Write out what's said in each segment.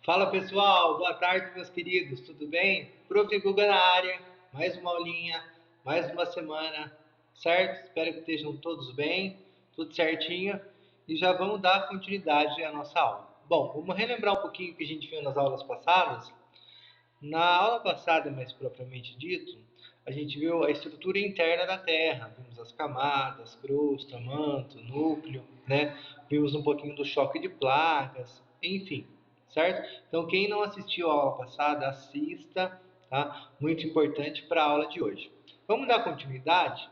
Fala pessoal, boa tarde meus queridos, tudo bem? Prof. Guga na área, mais uma aulinha, mais uma semana, certo? Espero que estejam todos bem, tudo certinho e já vamos dar continuidade à nossa aula. Bom, vamos relembrar um pouquinho o que a gente viu nas aulas passadas. Na aula passada, mais propriamente dito, a gente viu a estrutura interna da Terra, vimos as camadas, crosta, manto, núcleo, né? Vimos um pouquinho do choque de placas, enfim, certo? Então, quem não assistiu a aula passada, assista, tá? Muito importante para a aula de hoje. Vamos dar continuidade?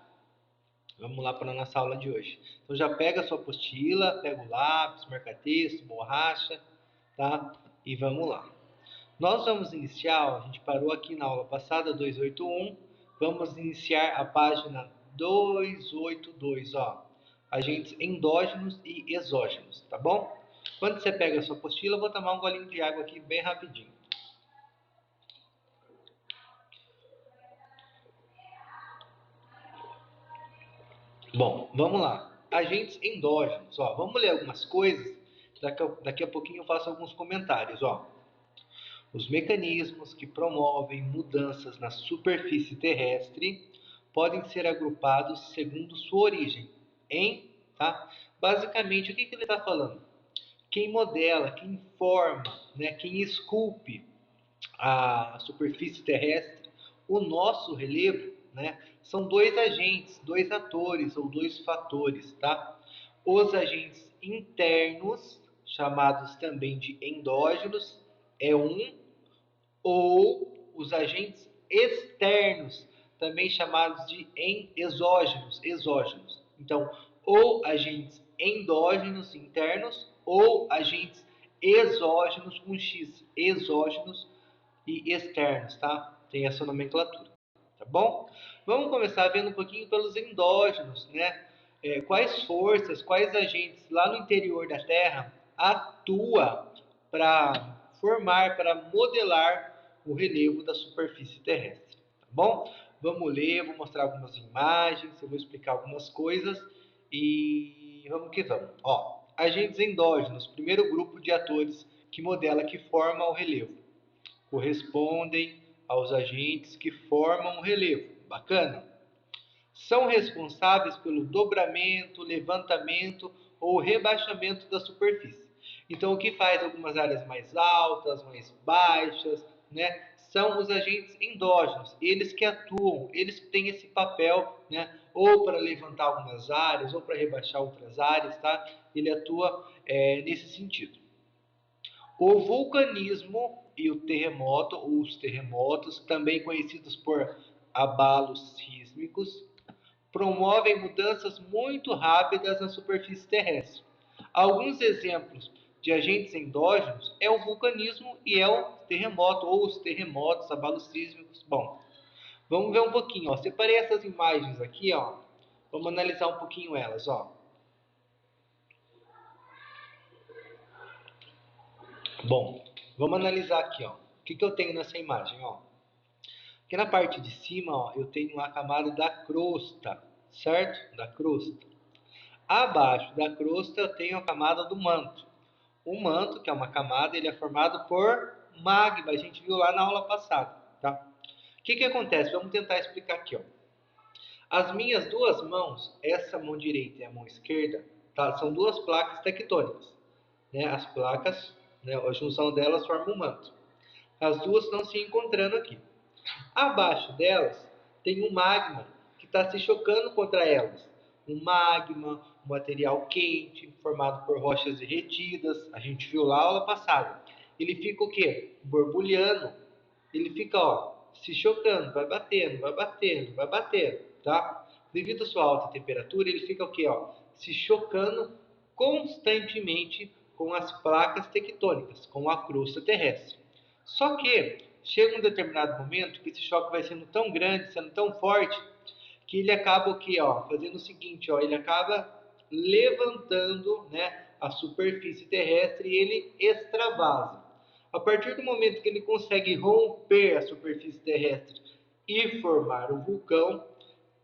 Vamos lá para a nossa aula de hoje. Então, já pega a sua apostila, pega o lápis, marca-texto, borracha, tá? E vamos lá. Nós vamos iniciar, a gente parou aqui na aula passada, 281, vamos iniciar a página 282, ó. Agentes endógenos e exógenos, tá bom? Quando você pega a sua apostila, eu vou tomar um golinho de água aqui bem rapidinho. Bom, vamos lá. Agentes endógenos, ó. Vamos ler algumas coisas, daqui a pouquinho eu faço alguns comentários, ó. Os mecanismos que promovem mudanças na superfície terrestre podem ser agrupados segundo sua origem, tá? Basicamente, o que ele está falando? Quem modela, quem forma, né, quem esculpe a superfície terrestre, o nosso relevo, né, são dois agentes, dois atores ou dois fatores, tá? Os agentes internos, chamados também de endógenos, é um, ou os agentes externos, também chamados de exógenos. Então, ou agentes endógenos internos ou agentes exógenos com X, exógenos e externos, tá? Tem essa nomenclatura, tá bom? Vamos começar vendo um pouquinho pelos endógenos, né? Quais forças, quais agentes lá no interior da Terra atua para formar, para modelar o relevo da superfície terrestre, tá bom? Vamos ler, vou mostrar algumas imagens, eu vou explicar algumas coisas e vamos que vamos. Ó, agentes endógenos, primeiro grupo de atores que modela, que forma o relevo, correspondem aos agentes que formam o relevo. Bacana? São responsáveis pelo dobramento, levantamento ou rebaixamento da superfície. Então, o que faz algumas áreas mais altas, mais baixas, né? São os agentes endógenos, eles que atuam, eles que têm esse papel, né? Ou para levantar algumas áreas, ou para rebaixar outras áreas, tá? Ele atua nesse sentido. O vulcanismo e o terremoto, ou os terremotos, também conhecidos por abalos sísmicos, promovem mudanças muito rápidas na superfície terrestre. Alguns exemplos de agentes endógenos é o vulcanismo e é o terremoto, ou os terremotos, abalos sísmicos. Bom, vamos ver um pouquinho, ó. Separei essas imagens aqui, ó. Vamos analisar um pouquinho elas, ó. Bom, vamos analisar aqui, ó. O que eu tenho nessa imagem, ó? Aqui na parte de cima, ó, eu tenho a camada da crosta, certo? Da crosta. Abaixo da crosta eu tenho a camada do manto. O manto, que é uma camada, ele é formado por magma. A gente viu lá na aula passada, tá? O que acontece? Vamos tentar explicar aqui, ó. As minhas duas mãos, essa mão direita e a mão esquerda, tá? São duas placas tectônicas, né? As placas, né? A junção delas forma um manto. As duas estão se encontrando aqui. Abaixo delas tem um magma que está se chocando contra elas. Um magma, um material quente, formado por rochas derretidas. A gente viu lá na aula passada. Ele fica o quê? Borbulhando. Ele fica, ó, se chocando, vai batendo, vai batendo, vai batendo, tá? Devido à sua alta temperatura, ele fica o quê, ó? Se chocando constantemente com as placas tectônicas, com a crosta terrestre. Só que chega um determinado momento que esse choque vai sendo tão grande, sendo tão forte, que ele acaba o quê, ó? Fazendo o seguinte, ó, ele acaba levantando, né, a superfície terrestre e ele extravasa. A partir do momento que ele consegue romper a superfície terrestre e formar o vulcão,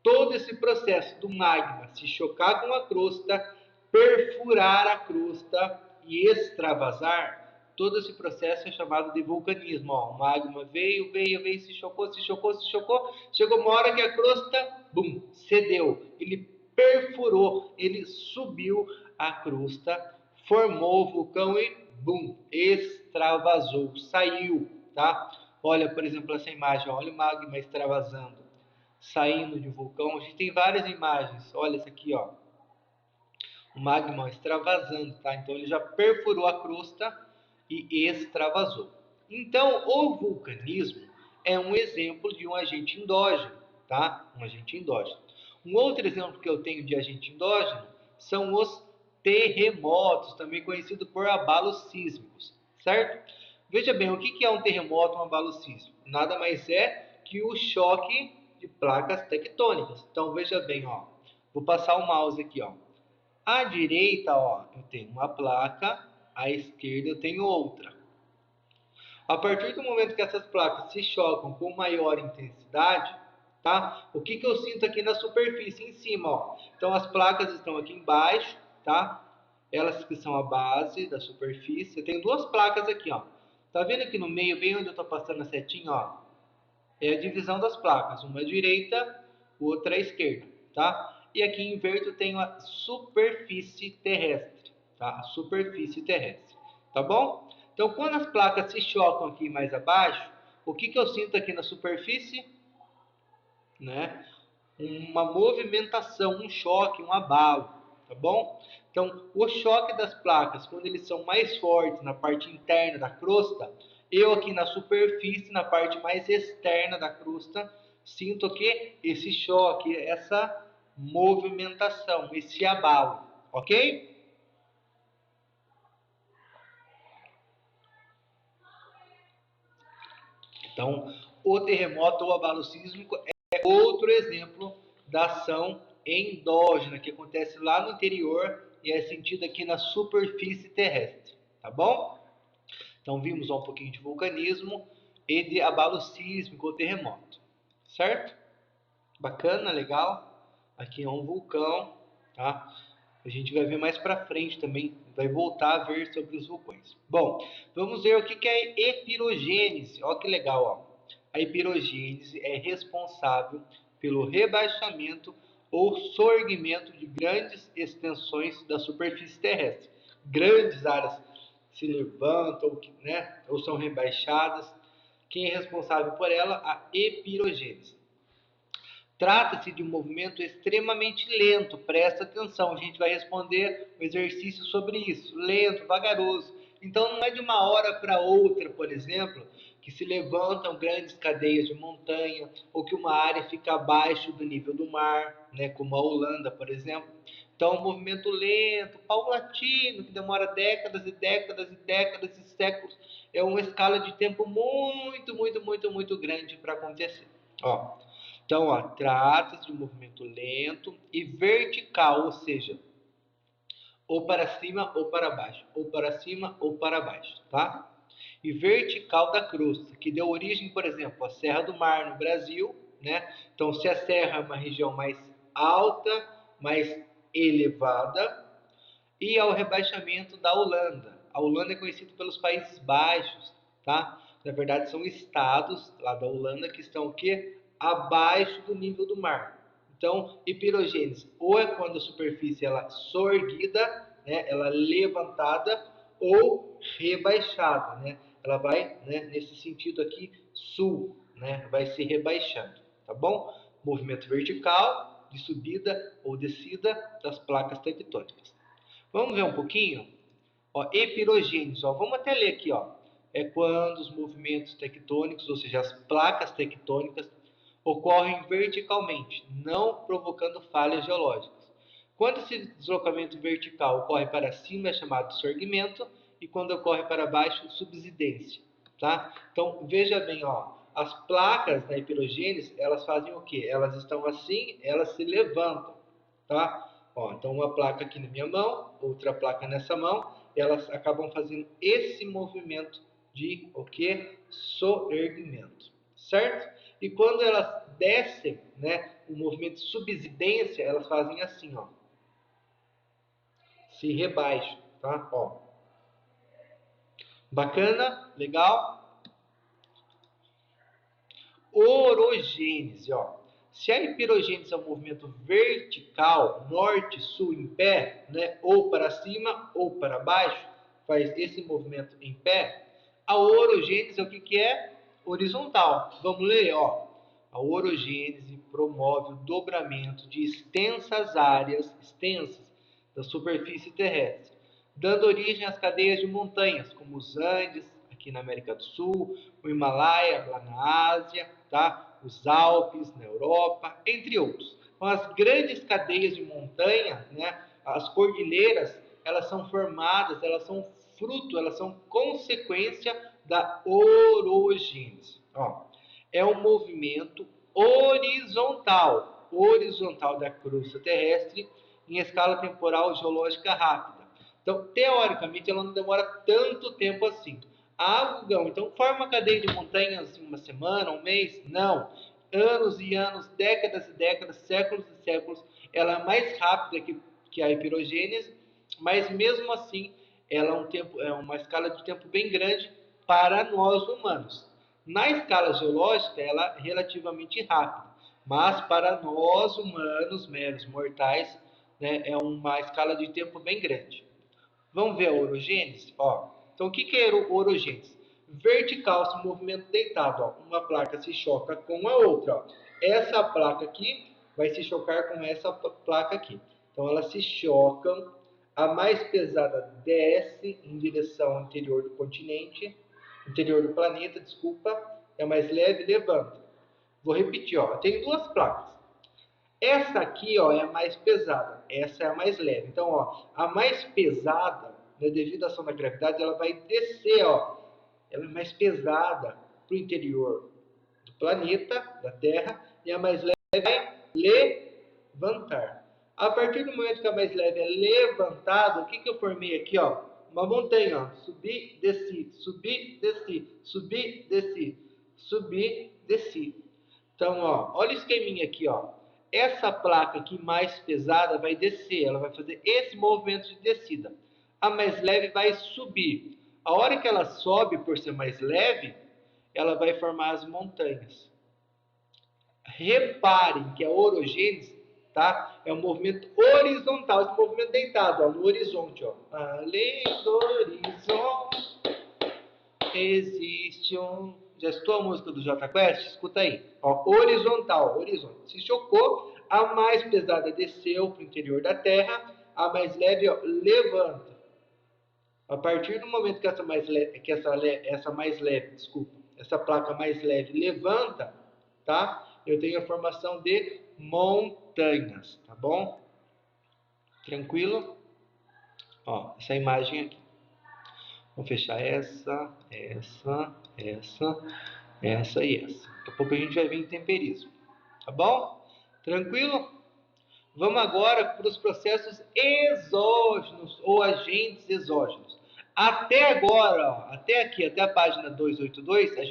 todo esse processo do magma se chocar com a crosta, perfurar a crosta e extravasar, Todo esse processo é chamado de vulcanismo. Ó, o magma veio, se chocou, chegou uma hora que a crosta, bum, cedeu. Ele perfurou, ele subiu a crosta, formou o vulcão e, bum, extravasou, saiu, tá? Olha, por exemplo, essa imagem, ó, olha o magma extravasando, saindo de um vulcão. A gente tem várias imagens, olha essa aqui, ó. O magma extravasando, tá? Então ele já perfurou a crosta e extravasou. Então, o vulcanismo é um exemplo de um agente endógeno, tá? Um agente endógeno. Um outro exemplo que eu tenho de agente endógeno são os terremotos, também conhecido por abalos sísmicos, certo? Veja bem, o que é um terremoto, um abalo sísmico? Nada mais é que o choque de placas tectônicas. Então, veja bem, ó. Vou passar o mouse aqui, ó. À direita, ó, eu tenho uma placa, à esquerda eu tenho outra. A partir do momento que essas placas se chocam com maior intensidade, tá? O que eu sinto aqui na superfície em cima, ó? Então as placas estão aqui embaixo, tá? Elas que são a base da superfície. Eu tenho duas placas aqui, ó. Tá vendo aqui no meio, bem onde eu tô passando a setinha, ó? É a divisão das placas, uma à direita, outra à esquerda, tá? E aqui em verde eu tenho a superfície terrestre, tá? A superfície terrestre, tá bom? Então, quando as placas se chocam aqui mais abaixo, o que eu sinto aqui na superfície? Né? Uma movimentação, um choque, um abalo, tá bom? Então, o choque das placas, quando eles são mais fortes na parte interna da crosta, eu aqui na superfície, na parte mais externa da crosta, sinto que esse choque, essa movimentação, esse abalo, ok? Então, o terremoto ou abalo sísmico é outro exemplo da ação endógena que acontece lá no interior e é sentida aqui na superfície terrestre, tá bom? Então vimos um pouquinho de vulcanismo e de abalo sísmico ou terremoto, certo? Bacana, legal. Aqui é um vulcão, tá? A gente vai ver mais para frente também, vai voltar a ver sobre os vulcões. Bom, vamos ver o que é epirogênese. Olha que legal, ó. A epirogênese é responsável pelo rebaixamento ou sorgimento de grandes extensões da superfície terrestre. Grandes áreas se levantam, né, ou são rebaixadas. Quem é responsável por ela? A epirogênese. Trata-se de um movimento extremamente lento, presta atenção, a gente vai responder um exercício sobre isso, lento, vagaroso. Então não é de uma hora para outra, por exemplo, que se levantam grandes cadeias de montanha ou que uma área fica abaixo do nível do mar, né, como a Holanda, por exemplo. Então é um movimento lento, paulatino, que demora décadas e décadas e décadas e séculos. É uma escala de tempo muito grande para acontecer. Ó, então, ó, trata-se de um movimento lento e vertical, ou seja, ou para cima ou para baixo, ou para cima ou para baixo, tá? E vertical da crosta, que deu origem, por exemplo, à Serra do Mar no Brasil, né? Então, se a serra é uma região mais alta, mais elevada, e ao rebaixamento da Holanda. A Holanda é conhecida pelos Países Baixos, tá? Na verdade, são estados lá da Holanda que estão o quê? Abaixo do nível do mar. Então, epirogênese ou é quando a superfície ela sorguida, né, ela levantada, ou rebaixada, né? Ela vai, né, nesse sentido aqui, sul, né? Vai se rebaixando, tá bom? Movimento vertical, de subida ou descida das placas tectônicas. Vamos ver um pouquinho? Ó, epirogênese, ó, vamos até ler aqui, ó. É quando os movimentos tectônicos, ou seja, as placas tectônicas, ocorrem verticalmente, não provocando falhas geológicas. Quando esse deslocamento vertical ocorre para cima, é chamado de sorgimento, e quando ocorre para baixo, subsidência. Tá? Então, veja bem, ó, as placas da epirogênese, elas fazem o quê? Elas estão assim, elas se levantam. Tá? Ó, então, uma placa aqui na minha mão, outra placa nessa mão, elas acabam fazendo esse movimento de o que? Soerguimento, certo? E quando elas descem, né, o movimento de subsidência, elas fazem assim, ó, se rebaixam, tá? Ó, Bacana? Legal? Orogênese, ó. Se a hipirogênese é um movimento vertical, norte, sul, em pé, né, ou para cima ou para baixo, faz esse movimento em pé, a orogênese é o que é? Horizontal. Vamos ler, ó. A orogênese promove o dobramento de extensas áreas da superfície terrestre, dando origem às cadeias de montanhas, como os Andes, aqui na América do Sul, o Himalaia, lá na Ásia, tá? Os Alpes, na Europa, entre outros. Então, as grandes cadeias de montanha, né? As cordilheiras, elas são formadas, elas são fruto, elas são consequência da orogênese. Ó, é um movimento horizontal da crosta terrestre em escala temporal geológica rápida. Então, teoricamente, ela não demora tanto tempo assim. Gugão, então forma uma cadeia de montanhas em uma semana, um mês? Não. Anos e anos, décadas e décadas, séculos e séculos. Ela é mais rápida que a hipirogênese, mas mesmo assim, ela é uma escala de tempo bem grande para nós humanos. Na escala geológica, ela é relativamente rápida, mas para nós humanos, meros mortais, né, é uma escala de tempo bem grande. Vamos ver a orogênese? Ó, então, o que é orogênese? Vertical, esse movimento deitado. Ó. Uma placa se choca com a outra. Ó. Essa placa aqui vai se chocar com essa placa aqui. Então, elas se chocam. A mais pesada desce em direção ao interior do continente, interior do planeta, desculpa. É mais leve, levanta. Vou repetir, ó. Tem duas placas. Essa aqui, ó, é a mais pesada. Essa é a mais leve. Então, ó, a mais pesada, né, devido à ação da gravidade, ela vai descer, ó. Ela é mais pesada para o interior do planeta, da Terra, e a mais leve vai levantar. A partir do momento que a mais leve é levantada, o que eu formei aqui, ó? Uma montanha, ó. Subi, desci, subi, desci, subi, desci, subi, desci. Então, ó, olha o esqueminha aqui, ó. Essa placa aqui mais pesada vai descer, ela vai fazer esse movimento de descida. A mais leve vai subir. A hora que ela sobe, por ser mais leve, ela vai formar as montanhas. Reparem que a orogênese, tá? É um movimento horizontal, esse movimento deitado, ó, no horizonte, ó. Além do horizonte existe um... Já escutou a música do Jota Quest? Escuta aí. Ó, horizontal, horizonte. Se chocou, a mais pesada desceu para o interior da Terra, a mais leve, ó, levanta. A partir do momento que essa placa mais leve levanta, tá? Eu tenho a formação de montanhas, tá bom? Tranquilo? Ó, essa imagem aqui. Vamos fechar essa e essa. Daqui a pouco a gente vai ver em temperismo. Tá bom? Tranquilo? Vamos agora para os processos exógenos ou agentes exógenos. Até agora, ó, até aqui, até a página 282, a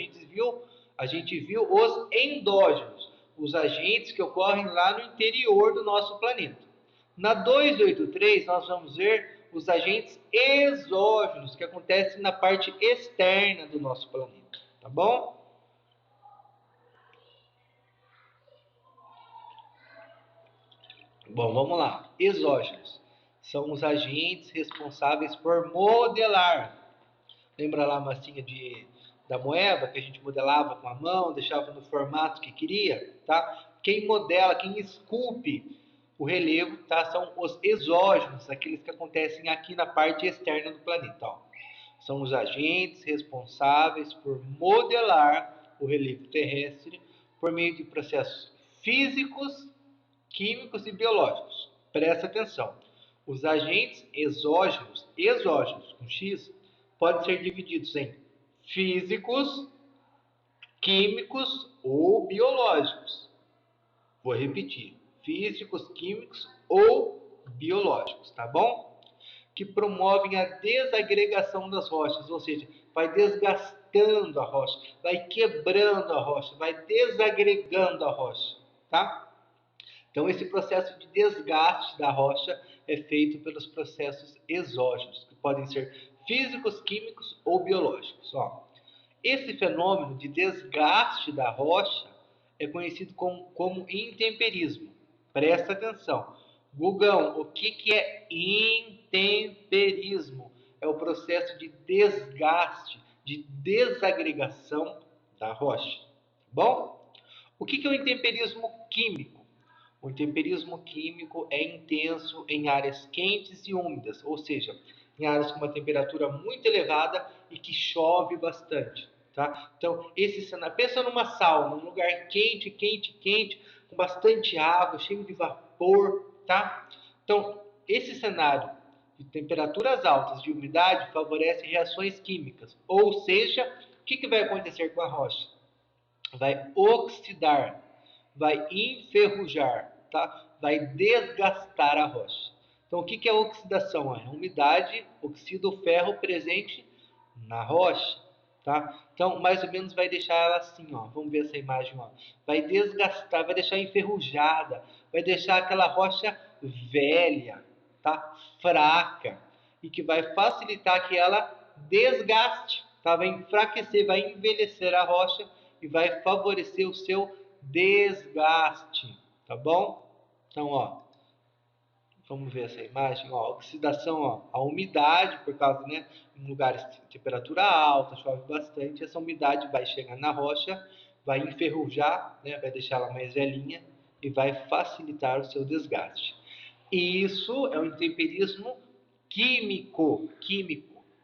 gente viu os endógenos, os agentes que ocorrem lá no interior do nosso planeta. Na 283, nós vamos ver os agentes exógenos, que acontecem na parte externa do nosso planeta. Tá bom? Bom, vamos lá. Exógenos são os agentes responsáveis por modelar. Lembra lá a massinha da moeba que a gente modelava com a mão, deixava no formato que queria, tá? Quem modela, quem esculpe o relevo, tá? São os exógenos, aqueles que acontecem aqui na parte externa do planeta. Ó. São os agentes responsáveis por modelar o relevo terrestre por meio de processos físicos, químicos e biológicos. Presta atenção. Os agentes exógenos com X, podem ser divididos em físicos, químicos ou biológicos. Vou repetir. Físicos, químicos ou biológicos, tá bom? Que promovem a desagregação das rochas, ou seja, vai desgastando a rocha, vai quebrando a rocha, vai desagregando a rocha, tá? Então, esse processo de desgaste da rocha é feito pelos processos exógenos, que podem ser físicos, químicos ou biológicos. Ó, esse fenômeno de desgaste da rocha é conhecido como intemperismo. Presta atenção. Gugão, o que é intemperismo? É o processo de desgaste, de desagregação da rocha. Tá bom? O que é o intemperismo químico? O intemperismo químico é intenso em áreas quentes e úmidas, ou seja, em áreas com uma temperatura muito elevada e que chove bastante. Tá? Então, esse cenário, pensa numa sauna, um lugar quente, quente, quente, com bastante água, cheio de vapor, tá? Então, esse cenário de temperaturas altas, de umidade, favorece reações químicas, ou seja, o que vai acontecer com a rocha? Vai oxidar, vai enferrujar, tá? Vai desgastar a rocha. Então, o que é oxidação? É a umidade oxida o ferro presente na rocha, tá? Então, mais ou menos vai deixar ela assim, ó. Vamos ver essa imagem, ó. Vai desgastar, vai deixar enferrujada, vai deixar aquela rocha velha, tá? Fraca e que vai facilitar que ela desgaste, tá? Vai enfraquecer, vai envelhecer a rocha e vai favorecer o seu desgaste, tá bom? Então, ó, vamos ver essa imagem, ó, oxidação, ó, a umidade, por causa, né, em lugares de temperatura alta, chove bastante, essa umidade vai chegar na rocha, vai enferrujar, né, vai deixar ela mais velhinha e vai facilitar o seu desgaste. Isso é um intemperismo químico,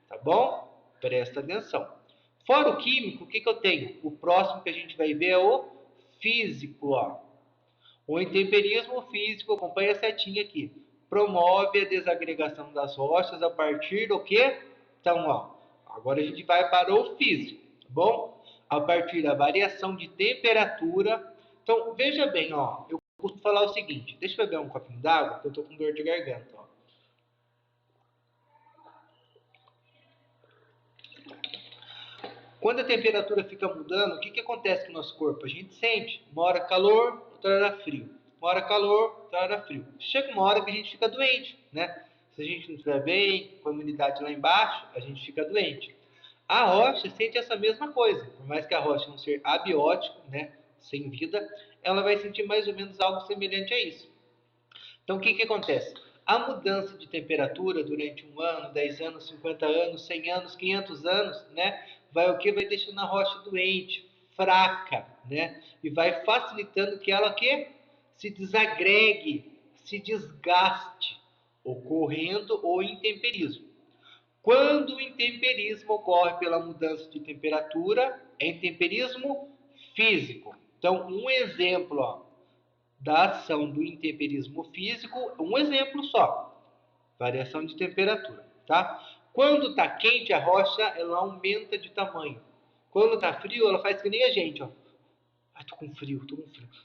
tá bom? Presta atenção. Fora o químico, o que eu tenho? O próximo que a gente vai ver é o físico, ó. O intemperismo físico, acompanha a setinha aqui, promove a desagregação das rochas a partir do quê? Então, ó, agora a gente vai para o físico, tá bom? A partir da variação de temperatura. Então, veja bem, ó, eu costumo falar o seguinte, deixa eu beber um copinho d'água, que eu tô com dor de garganta, ó. Quando a temperatura fica mudando, o que acontece com o nosso corpo? A gente sente, uma hora calor, outra hora frio. Uma hora calor, outra hora frio. Chega uma hora que a gente fica doente, né? Se a gente não estiver bem, com a imunidade lá embaixo, a gente fica doente. A rocha sente essa mesma coisa. Por mais que a rocha não seja abiótico, né, sem vida, ela vai sentir mais ou menos algo semelhante a isso. Então, o que acontece? A mudança de temperatura durante 1 ano, 10 anos, 50 anos, 100 anos, 500 anos, né? Vai o que? Vai deixando a rocha doente, fraca, né? E vai facilitando que ela que se desagregue, se desgaste, ocorrendo o intemperismo. Quando o intemperismo ocorre pela mudança de temperatura, é intemperismo físico. Então, um exemplo, ó, da ação do intemperismo físico, um exemplo só, variação de temperatura, tá? Quando está quente, a rocha ela aumenta de tamanho. Quando está frio, ela faz que nem a gente, ó. Ai, tô com frio,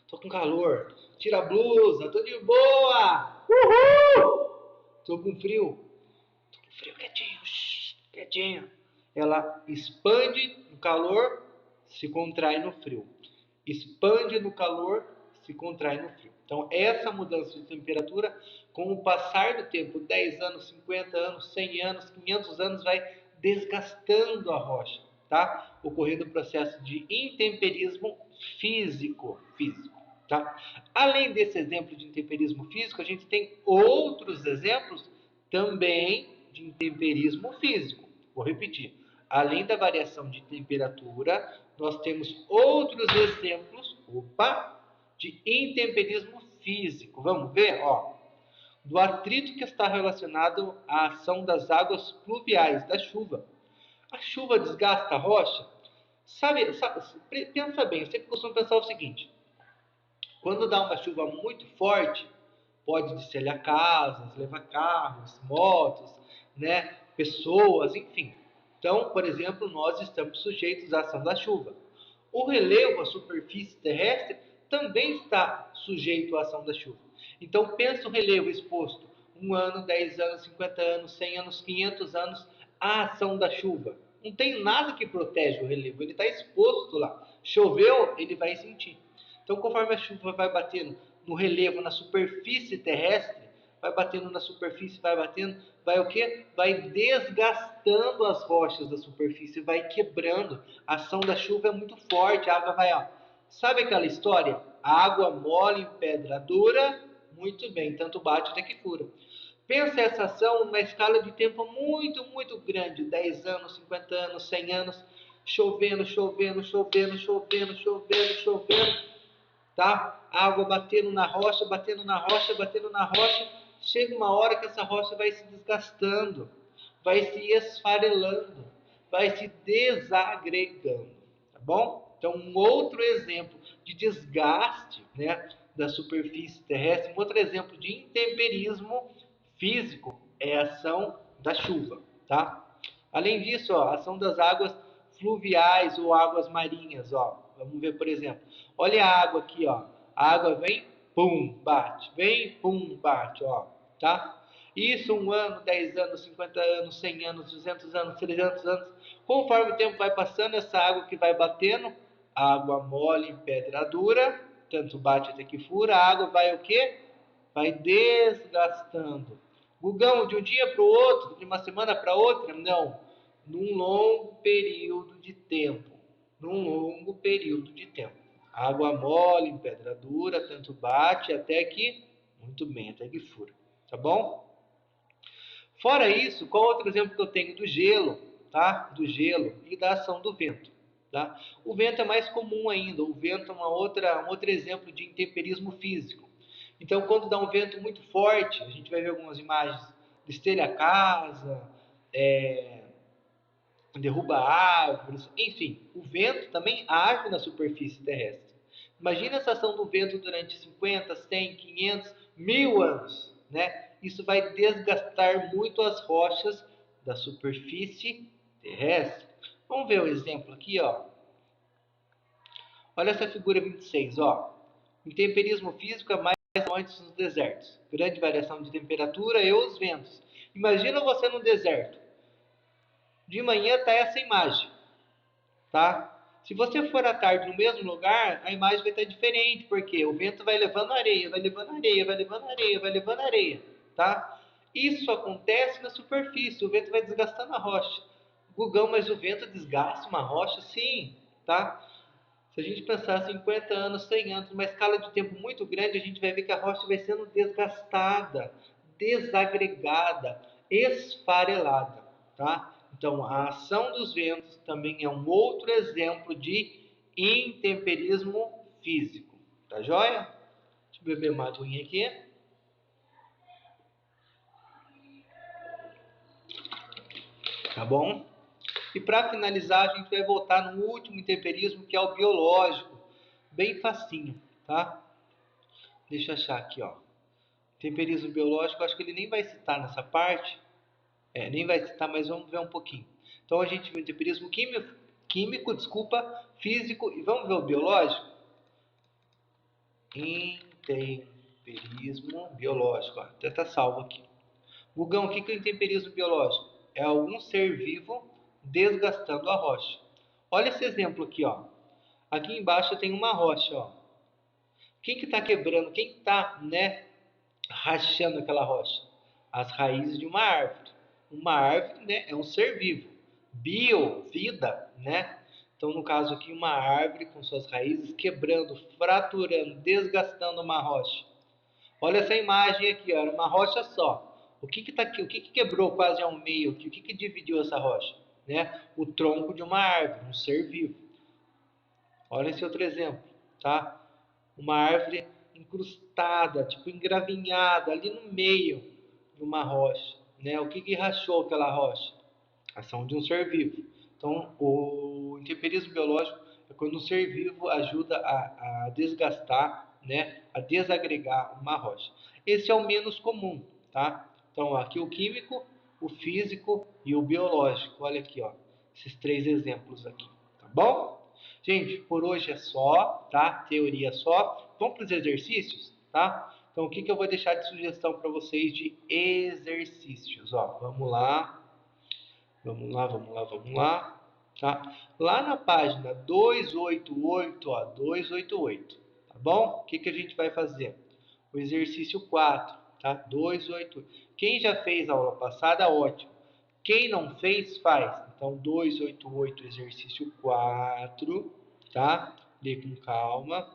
tô com calor. Tira a blusa, tô de boa. Uhul! Tô com frio, quietinho, quietinho. Ela expande no calor, se contrai no frio. Expande no calor, se contrai no frio. Então, essa mudança de temperatura, com o passar do tempo, 10 anos, 50 anos, 100 anos, 500 anos, vai desgastando a rocha, tá? Ocorrendo o processo de intemperismo físico, tá? Além desse exemplo de intemperismo físico, a gente tem outros exemplos também de intemperismo físico. Vou repetir. Além da variação de temperatura, nós temos outros exemplos, de intemperismo físico. Vamos ver, ó, do atrito que está relacionado à ação das águas pluviais, da chuva. A chuva desgasta a rocha? Pensa bem, eu sempre costumo pensar o seguinte, quando dá uma chuva muito forte, pode destelhar casas, levar carros, motos, né, pessoas, enfim. Então, por exemplo, nós estamos sujeitos à ação da chuva. O relevo, a superfície terrestre, também está sujeito à ação da chuva. Então, pensa o relevo exposto 1 ano, 10 anos, 50 anos, 100 anos, 500 anos à ação da chuva. Não tem nada que protege o relevo, ele está exposto lá. Choveu, ele vai sentir. Então, conforme a chuva vai batendo no relevo, na superfície terrestre, vai batendo na superfície, vai batendo, vai o quê? Vai desgastando as rochas da superfície, vai quebrando. A ação da chuva é muito forte, a água vai, ó. Sabe aquela história? A água mole em pedra dura, muito bem, tanto bate até que fura. Pensa essa ação numa escala de tempo muito, muito grande, 10 anos, 50 anos, 100 anos, chovendo, chovendo, chovendo, chovendo, chovendo, chovendo, tá? Água batendo na rocha, batendo na rocha, batendo na rocha. Chega uma hora que essa rocha vai se desgastando, vai se esfarelando, vai se desagregando, tá bom? Então, um outro exemplo de desgaste, né, da superfície terrestre, um outro exemplo de intemperismo físico é a ação da chuva, tá? Além disso, ó, a ação das águas fluviais ou águas marinhas, ó. Vamos ver, por exemplo. Olha a água aqui, ó. A água vem, pum, bate. Vem, pum, bate, ó. Tá? Isso 1 ano, 10 anos, 50 anos, 100 anos, 200 anos, 300 anos. Conforme o tempo vai passando, essa água que vai batendo, água mole em pedra dura, tanto bate até que fura, a água vai o quê? Vai desgastando. Gugão, de um dia para o outro, de uma semana para outra? Não. Num longo período de tempo. Num longo período de tempo. Água mole em pedra dura, tanto bate até que, muito bem, até que fura. Tá bom? Fora isso, qual outro exemplo que eu tenho do gelo, tá? Do gelo e da ação do vento, tá? O vento é mais comum ainda. O vento é um outro exemplo de intemperismo físico. Então, quando dá um vento muito forte, a gente vai ver algumas imagens, destelha a casa, derruba árvores, enfim, o vento também age na superfície terrestre. Imagina essa ação do vento durante 50, 100, 500, 1000 anos, né? Isso vai desgastar muito as rochas da superfície terrestre. Vamos ver o exemplo aqui, ó. Olha essa figura 26, ó. O intemperismo físico é mais antes nos desertos. Grande variação de temperatura e os ventos. Imagina você no deserto. De manhã está essa imagem, tá? Se você for à tarde no mesmo lugar, a imagem vai estar diferente, porque o vento vai levando areia, vai levando areia, vai levando areia, vai levando areia, tá? Isso acontece na superfície, o vento vai desgastando a rocha. Gugão, mas o vento desgasta uma rocha? Sim, tá? Se a gente pensar 50 anos, 100 anos, uma escala de tempo muito grande, a gente vai ver que a rocha vai sendo desgastada, desagregada, esfarelada, tá? Então, a ação dos ventos também é um outro exemplo de intemperismo físico, tá joia? Deixa eu beber uma aguinha aqui. Tá bom? E para finalizar, a gente vai voltar no último intemperismo, que é o biológico. Bem facinho, tá? Deixa eu achar aqui, ó. Temperismo biológico, acho que ele nem vai citar nessa parte. Nem vai citar, mas vamos ver um pouquinho. Então a gente viu o temperismo químico, desculpa, físico, e vamos ver o biológico? Intemperismo biológico, ó, até está salvo aqui. Gugão, o que é o intemperismo biológico? É algum ser vivo desgastando a rocha. Olha esse exemplo aqui, ó. Aqui embaixo tem uma rocha, ó. Quem que está quebrando? Quem está, né, rachando aquela rocha? As raízes de uma árvore. Uma árvore, né, é um ser vivo. Bio, vida, né? Então, no caso aqui, uma árvore com suas raízes quebrando, fraturando, desgastando uma rocha. Olha essa imagem aqui, ó, era uma rocha só. O que que tá aqui? O que que quebrou quase ao meio aqui? O que que dividiu essa rocha? Né? O tronco de uma árvore, um ser vivo. Olha esse outro exemplo, tá? Uma árvore incrustada, tipo engravinhada ali no meio de uma rocha, né? O que que rachou aquela rocha? A ação de um ser vivo. Então, o intemperismo biológico é quando um ser vivo ajuda a desgastar, né? A desagregar uma rocha. Esse é o menos comum, tá? Então, aqui o químico, o físico e o biológico. Olha aqui, ó, esses 3 exemplos aqui, tá bom? Gente, por hoje é só, tá? Teoria só. Vamos para os exercícios, tá? Então, o que eu vou deixar de sugestão para vocês de exercícios? Ó, vamos lá. Vamos lá, vamos lá, vamos lá. Tá? Lá na página 288, ó, 288, tá bom? O que a gente vai fazer? O exercício 4. tá? 288. Quem já fez a aula passada, ótimo. Quem não fez, faz. Então, 288, exercício 4, tá? Lê com calma.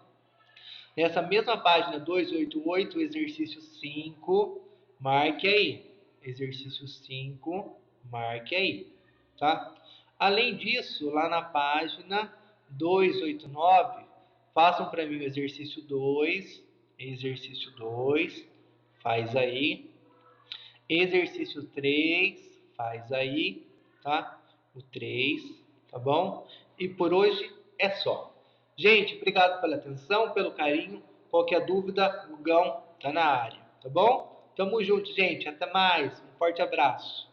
Nessa mesma página 288, exercício 5, marque aí. Exercício 5, marque aí, tá? Além disso, lá na página 289, façam para mim o exercício 2, faz aí. Exercício 3, faz aí, tá? O 3, tá bom? E por hoje é só. Gente, obrigado pela atenção, pelo carinho. Qualquer dúvida, o Gão tá na área, tá bom? Tamo junto, gente. Até mais. Um forte abraço.